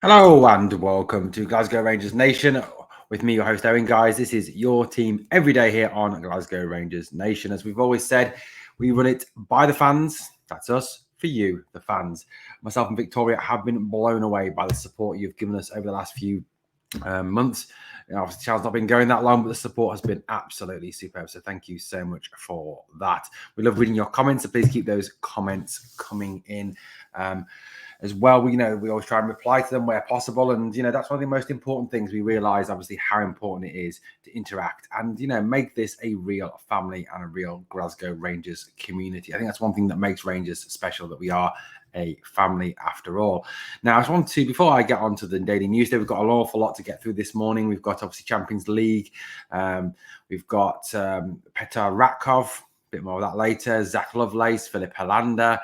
Hello and welcome to Glasgow Rangers Nation. With me, your host Owen, guys. This is your team every day here on Glasgow Rangers Nation. As we've always said, we run it by the fans. That's us, for you, the fans. Myself and Victoria have been blown away by the support you've given us over the last few months. Obviously, the channel's not been going that long, but the support has been absolutely superb. So thank you so much for that. We love reading your comments, so please keep those comments coming in. As well, we always try and reply to them where possible, and that's one of the most important things. We realise obviously how important it is to interact and make this a real family and a real Glasgow Rangers community. I think that's one thing that makes Rangers special, that we are a family after all. Now, I just want to, before I get on to the daily news day, we've got an awful lot to get through this morning. We've got obviously Champions League. We've got Petar Ratkov, a bit more of that later. Zak Lovelace, Filip Helander.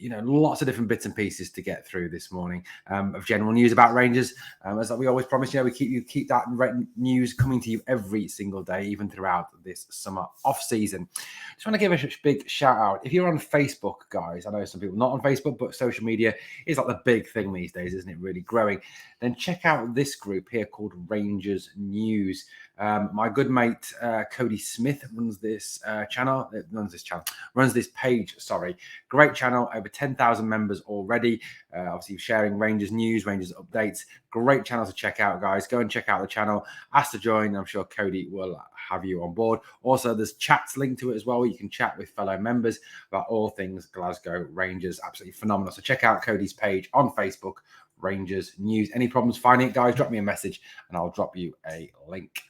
Lots of different bits and pieces to get through this morning of general news about Rangers. As we always promise, we keep that news coming to you every single day, even throughout this summer off season. Just want to give a big shout out. If you're on Facebook, guys, I know some people not on Facebook, but social media is like the big thing these days, isn't it? Really growing. Then check out this group here called Rangers News. My good mate Cody Smith runs this runs this page. Sorry, great channel, over 10,000 members already. Obviously sharing Rangers news, Rangers updates. Great channel to check out, guys. Go and check out the channel. Ask to join. I'm sure Cody will have you on board. Also, there's chats linked to it as well, where you can chat with fellow members about all things Glasgow Rangers. Absolutely phenomenal. So check out Cody's page on Facebook, Rangers News. Any problems finding it, guys, drop me a message and I'll drop you a link.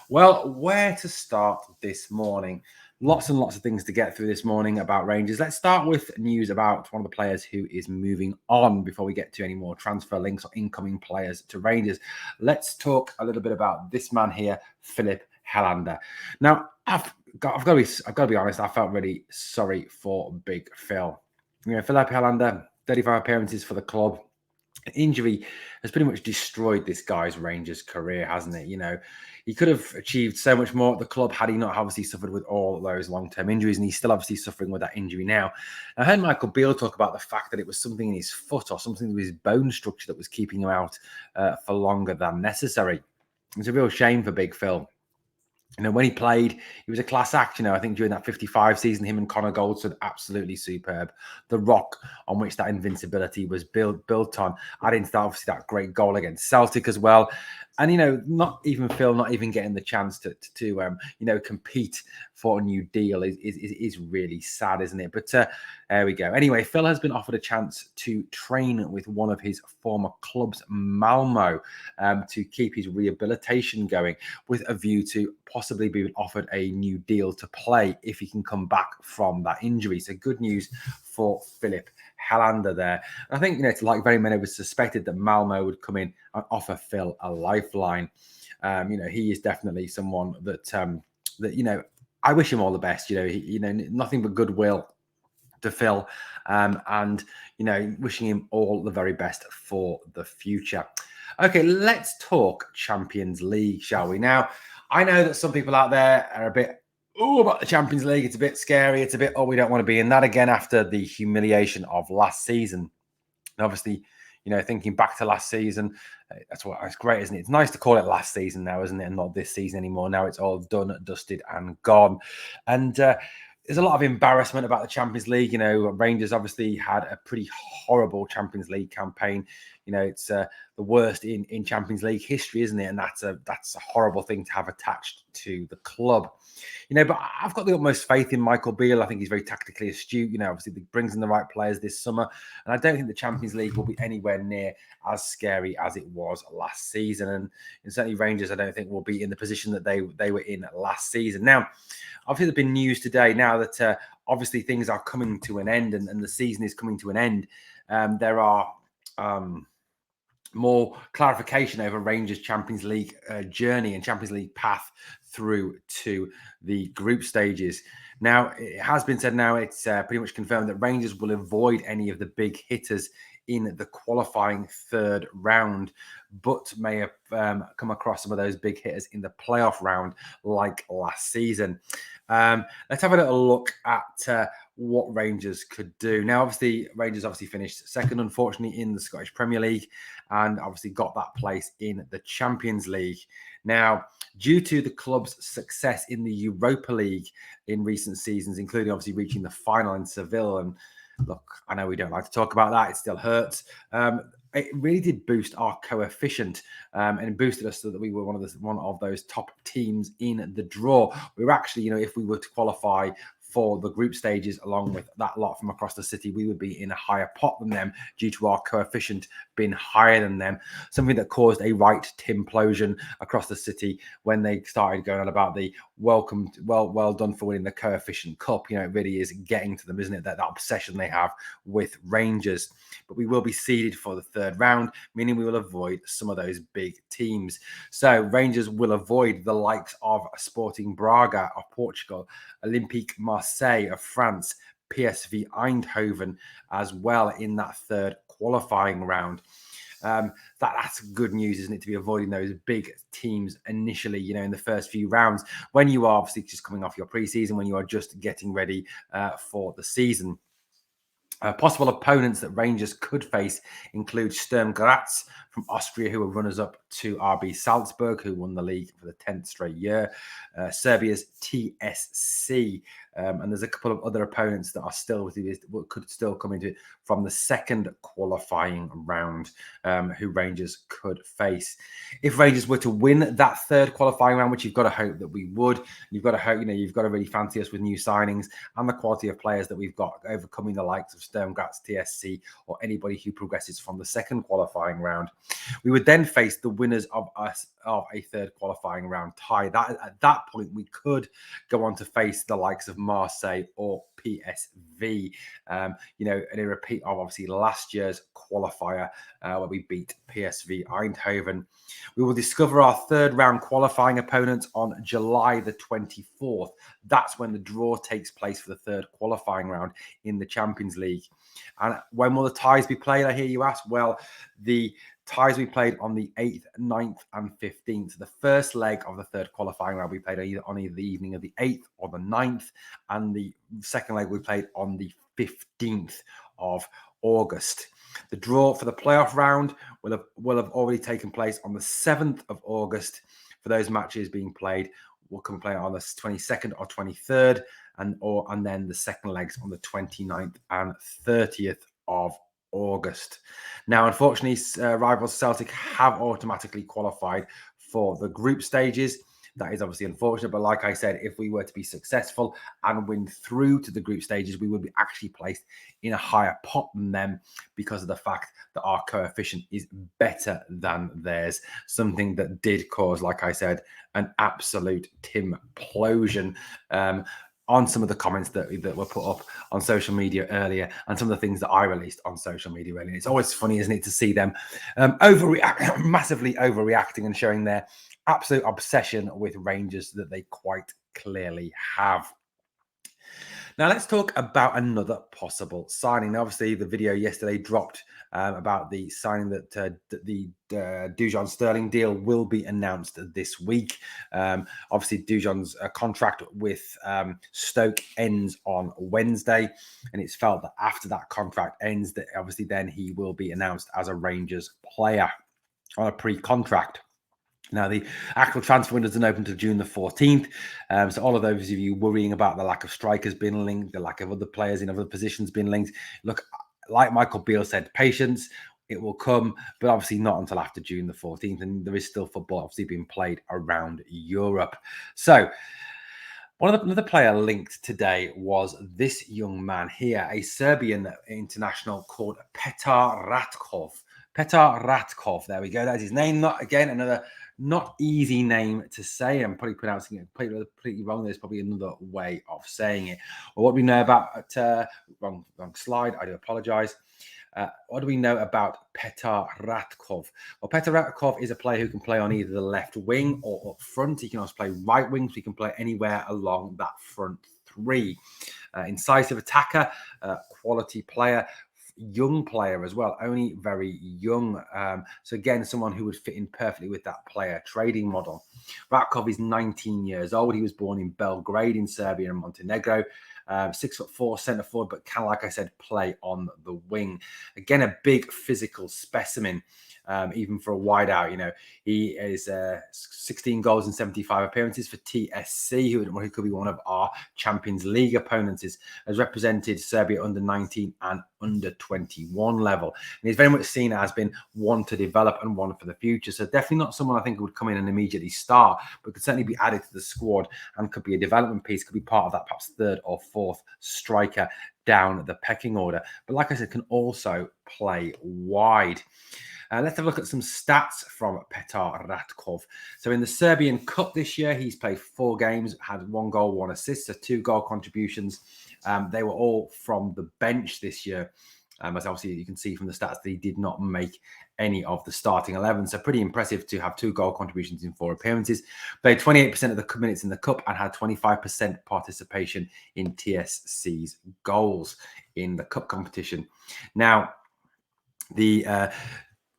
Well, where to start this morning? Lots and lots of things to get through this morning about Rangers. Let's start with news about one of the players who is moving on before we get to any more transfer links or incoming players to Rangers. Let's talk a little bit about this man here, Filip Helander. Now, I've got to be honest, I felt really sorry for Big Phil. Filip Helander, 35 appearances for the club. Injury has pretty much destroyed this guy's Rangers career, hasn't it? He could have achieved so much more at the club had he not obviously suffered with all those long-term injuries, and he's still obviously suffering with that injury now. I heard Michael Beale talk about the fact that it was something in his foot or something with his bone structure that was keeping him out for longer than necessary. It's a real shame for Big Phil. When he played, he was a class act. I think during that 55 season, him and Connor Goldson, absolutely superb. The rock on which that invincibility was built on. Adding to that, obviously, that great goal against Celtic as well. And, not even Phil, not even getting the chance to compete for a new deal is really sad, isn't it? But there we go. Anyway, Phil has been offered a chance to train with one of his former clubs, Malmo, to keep his rehabilitation going, with a view to possibly being offered a new deal to play if he can come back from that injury. So good news for Filip Helander there. And I think, like very many of us suspected that Malmo would come in and offer Phil a lifeline. He is definitely someone that I wish him all the best. Nothing but goodwill to Phil, and wishing him all the very best for the future. Okay, let's talk Champions League, shall we? Now, I know that some people out there are a bit about the Champions League. It's a bit scary. It's a bit, we don't want to be in that again after the humiliation of last season. And obviously, thinking back to last season, that's great, isn't it? It's nice to call it last season now, isn't it? And not this season anymore. Now it's all done, dusted, and gone. And there's a lot of embarrassment about the Champions League. Rangers obviously had a pretty horrible Champions League campaign. It's the worst in Champions League history, isn't it? And that's a horrible thing to have attached to the club. But I've got the utmost faith in Michael Beale. I think he's very tactically astute. Obviously he brings in the right players this summer. And I don't think the Champions League will be anywhere near as scary as it was last season. And certainly Rangers, I don't think, will be in the position that they were in last season. Now, obviously there's been news today now that obviously things are coming to an end and the season is coming to an end. There are more clarification over Rangers' Champions League journey and Champions League path through to the group stages. Now, it has been said now, it's pretty much confirmed that Rangers will avoid any of the big hitters in the qualifying third round, but may have come across some of those big hitters in the playoff round like last season. Let's have a little look at what Rangers could do. Now, obviously, Rangers finished second, unfortunately, in the Scottish Premier League, and obviously got that place in the Champions League. Now, due to the club's success in the Europa League in recent seasons, including obviously reaching the final in Seville, and look, I know we don't like to talk about that, it still hurts. It really did boost our coefficient, and it boosted us so that we were one of those top teams in the draw. We were actually, if we were to qualify for the group stages along with that lot from across the city, we would be in a higher pot than them due to our coefficient being higher than them, something that caused a right implosion across the city when they started going on about the well done for winning the coefficient cup. It really is getting to them, isn't it, that obsession they have with Rangers. But we will be seeded for the third round, meaning we will avoid some of those big teams. So Rangers will avoid the likes of Sporting Braga of Portugal, Olympique Marseille of France, PSV Eindhoven as well in that third qualifying round. That's good news, isn't it, to be avoiding those big teams initially, in the first few rounds when you are obviously just coming off your preseason, when you are just getting ready for the season. Possible opponents that Rangers could face include Sturm Graz from Austria, who are runners-up to RB Salzburg, who won the league for the 10th straight year, Serbia's TSC, and there's a couple of other opponents that are still could still come into it from the second qualifying round, who Rangers could face. If Rangers were to win that third qualifying round, which you've got to hope that we would, you've got to hope, you've got to really fancy us with new signings and the quality of players that we've got, overcoming the likes of Sturm Graz, TSC, or anybody who progresses from the second qualifying round. We would then face the winners of a third qualifying round tie. At that point, we could go on to face the likes of Marseille or PSV, in a repeat of obviously last year's qualifier where we beat PSV Eindhoven. We will discover our third round qualifying opponents on July the 24th. That's when the draw takes place for the third qualifying round in the Champions League. And when will the ties be played, I hear you ask? Well, the ties we played on the 8th, 9th, and 15th. The first leg of the third qualifying round we played on either the evening of the 8th or the 9th, and the second leg we played on the 15th of August. The draw for the playoff round will have already taken place on the 7th of August. For those matches being played, we'll come play on the 22nd or 23rd, and then the second legs on the 29th and 30th of August. Now, unfortunately, rivals Celtic have automatically qualified for the group stages. That is obviously unfortunate, but like I said, if we were to be successful and win through to the group stages, we would be actually placed in a higher pot than them because of the fact that our coefficient is better than theirs, something that did cause, like I said, an absolute implosion on some of the comments that were put up on social media earlier, and some of the things that I released on social media earlier. It's always funny, isn't it, to see them massively overreacting and showing their absolute obsession with Rangers that they quite clearly have. Now, let's talk about another possible signing. Obviously, the video yesterday dropped about the signing that the Dujon Sterling deal will be announced this week. Obviously, Dujon's contract with Stoke ends on Wednesday, and it's felt that after that contract ends, that obviously then he will be announced as a Rangers player on a pre-contract. Now, the actual transfer window doesn't open until June the 14th. So all of those of you worrying about the lack of strikers being linked, the lack of other players in other positions being linked, look, like Michael Beale said, patience, it will come, but obviously not until after June the 14th. And there is still football obviously being played around Europe. So another player linked today was this young man here, a Serbian international called Petar Ratkov. Petar Ratkov, there we go. That's his name. Another not easy name to say. I'm probably pronouncing it completely wrong. There's probably another way of saying it. Well, what do we know about wrong slide? I do apologize. What do we know about Petar Ratkov? Well, Petar Ratkov is a player who can play on either the left wing or up front. He can also play right wing, so he can play anywhere along that front three. Incisive attacker, quality player, young player as well, only very young. So again, someone who would fit in perfectly with that player trading model. Ratkov is 19 years old. He was born in Belgrade in Serbia and Montenegro. 6'4" centre forward, but can, like I said, play on the wing. Again, a big physical specimen. Even for a wideout, he is 16 goals and 75 appearances for TSC, who could be one of our Champions League opponents, has represented Serbia under 19 and under 21 level. And he's very much seen as being one to develop and one for the future. So definitely not someone I think would come in and immediately start, but could certainly be added to the squad and could be a development piece, could be part of that perhaps third or fourth striker down the pecking order. But like I said, can also play wide. Let's have a look at some stats from Petar Ratkov. So in the Serbian Cup this year, he's played 4 games, had 1 goal, 1 assist, so 2 goal contributions. They were all from the bench this year. As obviously you can see from the stats that he did not make any of the starting 11. So pretty impressive to have 2 goal contributions in 4 appearances. Played 28% of the minutes in the Cup and had 25% participation in TSC's goals in the Cup competition. Now, the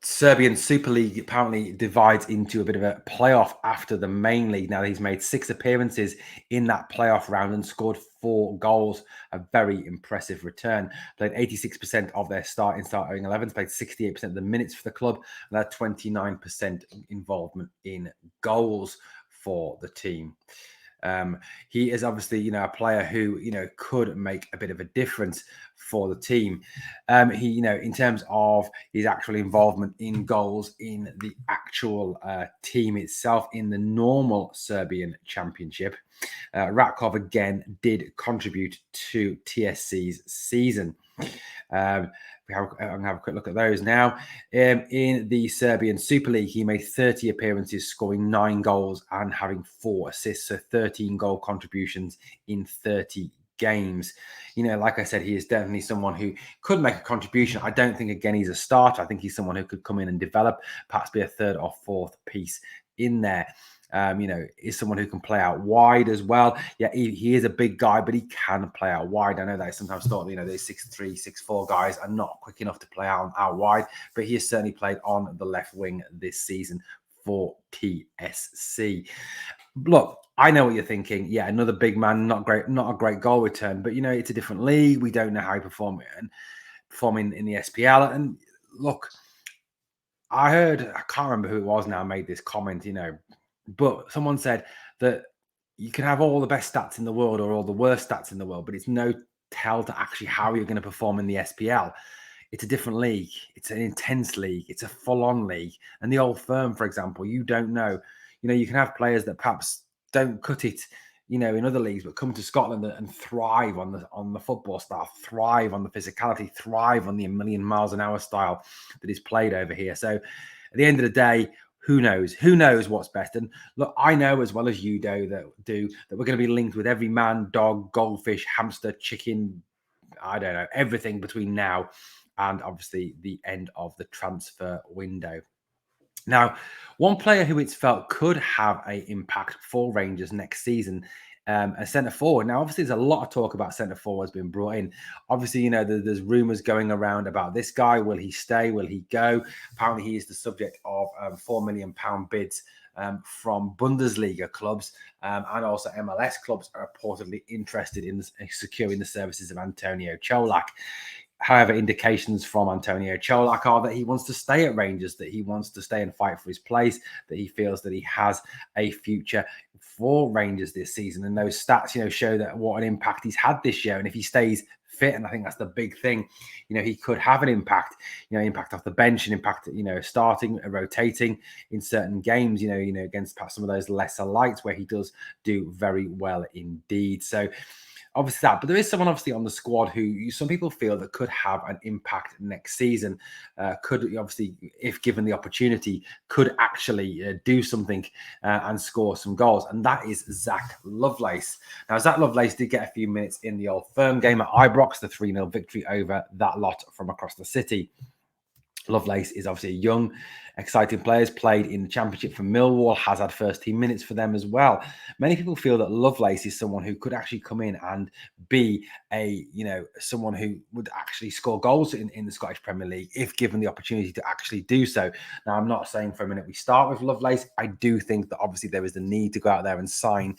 Serbian Super League apparently divides into a bit of a playoff after the main league. Now, he's made 6 appearances in that playoff round and scored 4 goals. A very impressive return. Played 86% of their starting 11s, played 68% of the minutes for the club, and had 29% involvement in goals for the team. He is obviously, a player who, could make a bit of a difference for the team. He, in terms of his actual involvement in goals in the actual team itself in the normal Serbian championship, Ratkov again did contribute to TSC's season. I'm going to have a quick look at those now. In the Serbian Super League, he made 30 appearances, scoring 9 goals and having 4 assists, so 13 goal contributions in 30 games. Like I said, he is definitely someone who could make a contribution. I don't think, again, he's a starter. I think he's someone who could come in and develop, perhaps be a third or fourth piece in there. Is someone who can play out wide as well. Yeah, he is a big guy, but he can play out wide. I know that I sometimes thought, these 6'3", 6'4" guys are not quick enough to play out wide, but he has certainly played on the left wing this season for TSC. Look, I know what you're thinking. Yeah, another big man, not a great goal return, but it's a different league. We don't know how he performing in the SPL. And look, I can't remember who it was now made this comment, but someone said that you can have all the best stats in the world or all the worst stats in the world, but it's no tell to actually how you're going to perform in the SPL. It's a different league. It's an intense league. It's a full-on league. And the Old Firm, for example, you don't know. You can have players that perhaps don't cut it, in other leagues, but come to Scotland and thrive on the football style, thrive on the physicality, thrive on the 1,000,000 miles an hour style that is played over here. So at the end of the day, who knows? Who knows what's best? And look, I know as well as you do that we're going to be linked with every man, dog, goldfish, hamster, chicken, I don't know, everything between now and obviously the end of the transfer window. Now, one player who it's felt could have an impact for Rangers next season, a centre forward. Now, obviously, there's a lot of talk about centre forwards being brought in. Obviously, there's rumours going around about this guy. Will he stay? Will he go? Apparently, he is the subject of £4 million bids from Bundesliga clubs, and also MLS clubs are reportedly interested in securing the services of Antonio Čolak. However, indications from Antonio Čolak are that he wants to stay at Rangers, that he wants to stay and fight for his place, that he feels that he has a future for Rangers this season. And those stats, show that what an impact he's had this year. And if he stays fit, and I think that's the big thing, he could have an impact, impact off the bench and impact, starting and rotating in certain games, against perhaps some of those lesser lights where he does do very well indeed. So obviously that, but there is someone obviously on the squad who some people feel that could have an impact next season, could obviously, if given the opportunity, could actually do something and score some goals, and that is Zak Lovelace. Now, Zak Lovelace did get a few minutes in the Old Firm game at Ibrox, the 3-0 victory over that lot from across the city. Lovelace is obviously a young, exciting player, has played in the Championship for Millwall, has had first team minutes for them as well. Many people feel that Lovelace is someone who could actually come in and be someone who would actually score goals in the Scottish Premier League if given the opportunity to actually do so. Now, I'm not saying for a minute we start with Lovelace. I do think that obviously there is the need to go out there and sign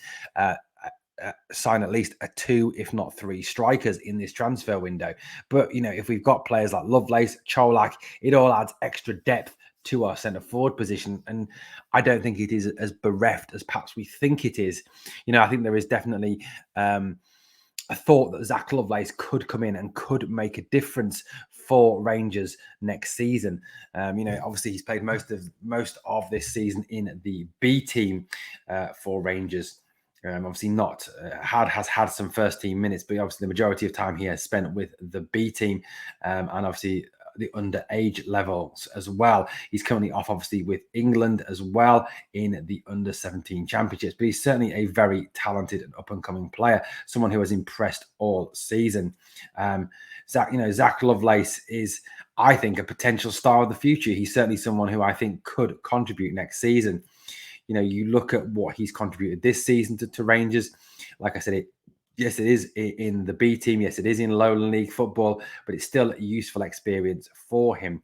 sign at least 2, if not 3 strikers in this transfer window. But, if we've got players like Lovelace, Cholak, it all adds extra depth to our centre forward position. And I don't think it is as bereft as perhaps we think it is. I think there is definitely a thought that Zak Lovelace could come in and could make a difference for Rangers next season. Obviously he's played most of this season in the B team for Rangers. Obviously not has had some first team minutes, but obviously the majority of time he has spent with the B team, and obviously the underage levels as well. He's currently off obviously with England as well in the under 17 championships, but he's certainly a very talented and up and coming player, someone who has impressed all season. Zak Lovelace is, I think, a potential star of the future. He's certainly someone who I think could contribute next season. You look at what he's contributed this season to Rangers. Like I said, yes, it is in the B team. Yes, it is in Lowland League football, but it's still a useful experience for him.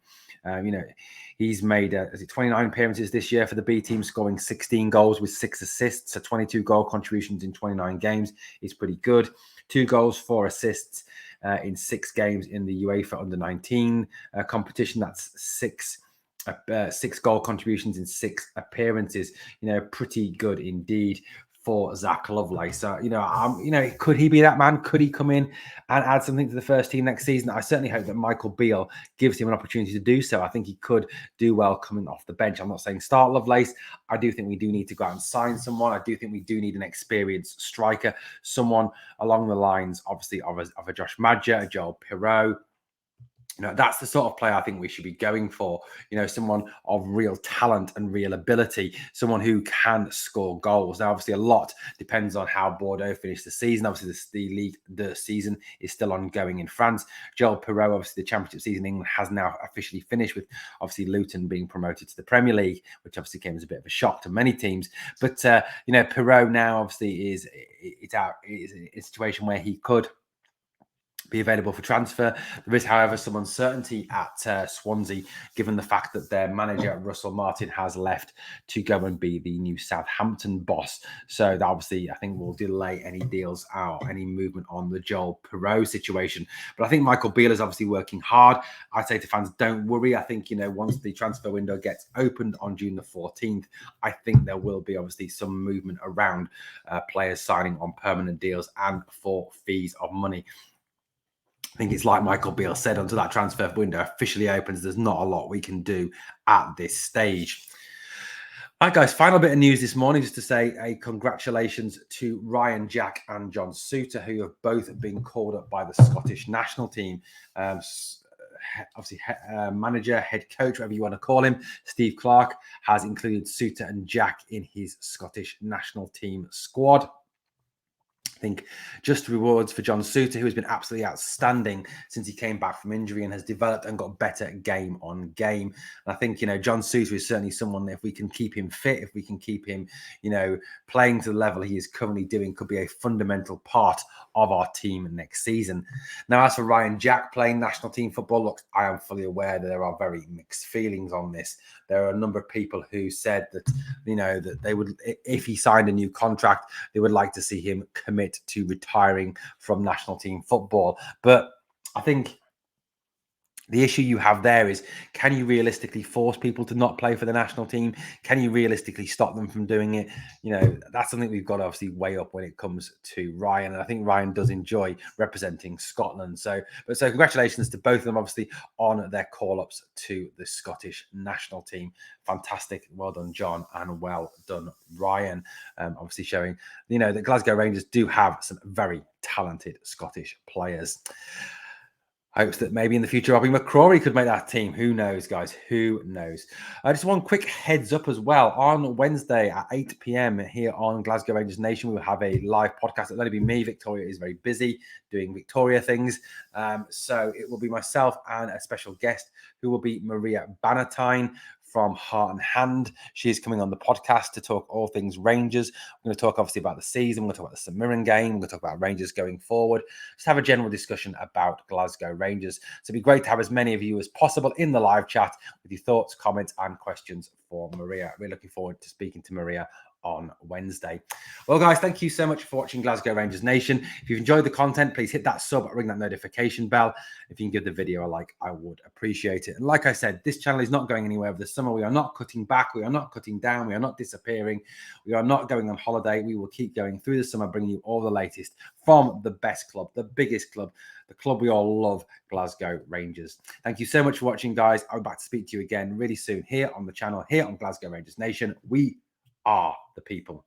He's made 29 appearances this year for the B team, scoring 16 goals with 6 assists. So 22 goal contributions in 29 games is pretty good. 2 goals, 4 assists in 6 games in the UEFA Under-19 competition. That's 6 goal contributions in 6 appearances. Pretty good indeed for Zak Lovelace. So, could he be that man? Could he come in and add something to the first team next season? I certainly hope that Michael Beale gives him an opportunity to do so. I think he could do well coming off the bench. I'm not saying start Lovelace. I do think we do need to go out and sign someone. I do think we do need an experienced striker, someone along the lines, obviously, of a Josh Madger, a Joel Pirot. That's the sort of player I think we should be going for. Someone of real talent and real ability, someone who can score goals. Now, obviously, a lot depends on how Bordeaux finish the season. Obviously, the season is still ongoing in France. Joel Pirot, obviously, the championship season in England has now officially finished, with obviously Luton being promoted to the Premier League, which obviously came as a bit of a shock to many teams. But Pirot now obviously is in a situation where he could be available for transfer. There is, however, some uncertainty at Swansea, given the fact that their manager, Russell Martin, has left to go and be the new Southampton boss. So that obviously, I think, will delay any deals out, any movement on the Joel Pirot situation. But I think Michael Beale is obviously working hard. I say to fans, don't worry. I think, once the transfer window gets opened on June the 14th, I think there will be obviously some movement around players signing on permanent deals and for fees of money. I think it's like Michael Beale said, until that transfer window officially opens, there's not a lot we can do at this stage. All right, guys, final bit of news this morning, just to say a congratulations to Ryan Jack and John Souttar, who have both been called up by the Scottish national team. Obviously, manager, head coach, whatever you want to call him, Steve Clarke, has included Souttar and Jack in his Scottish national team squad. I think just rewards for John Souttar, who has been absolutely outstanding since he came back from injury and has developed and got better game on game. And I think, John Souttar is certainly someone that if we can keep him fit, if we can keep him, playing to the level he is currently doing, could be a fundamental part of our team next season. Now, as for Ryan Jack playing national team football, look, I am fully aware that there are very mixed feelings on this. There are a number of people who said that, that they would, if he signed a new contract, they would like to see him commit to retiring from national team football. But I think the issue you have there is, can you realistically force people to not play for the national team? Can you realistically stop them from doing it? That's something we've got to obviously weigh up when it comes to Ryan. And I think Ryan does enjoy representing Scotland. So congratulations to both of them, obviously, on their call-ups to the Scottish national team. Fantastic. Well done, John, and well done, Ryan. Obviously showing, that Glasgow Rangers do have some very talented Scottish players. Hopes that maybe in the future Robbie McCrory could make that team. Who knows, guys? Who knows? Just one quick heads up as well. On Wednesday at 8 p.m. here on Glasgow Rangers Nation, we will have a live podcast. It'll only be me. Victoria is very busy doing Victoria things. So it will be myself and a special guest who will be Maria Bannatyne from Heart and Hand. She is coming on the podcast to talk all things Rangers. We're going to talk obviously about the season. We're going to talk about the St Mirren game. We're going to talk about Rangers going forward. Just have a general discussion about Glasgow Rangers. So it'd be great to have as many of you as possible in the live chat with your thoughts, comments and questions for Maria. We're looking forward to speaking to Maria on Wednesday. Well, guys, thank you so much for watching Glasgow Rangers Nation. If you've enjoyed the content, please hit that sub, ring that notification bell. If you can give the video a like, I would appreciate it. And like I said, this channel is not going anywhere over the summer. We are not cutting back. We are not cutting down. We are not disappearing. We are not going on holiday. We will keep going through the summer, bringing you all the latest from the best club, the biggest club, the club we all love, Glasgow Rangers. Thank you so much for watching, guys. I'll be back to speak to you again really soon here on the channel, here on Glasgow Rangers Nation. We are the people.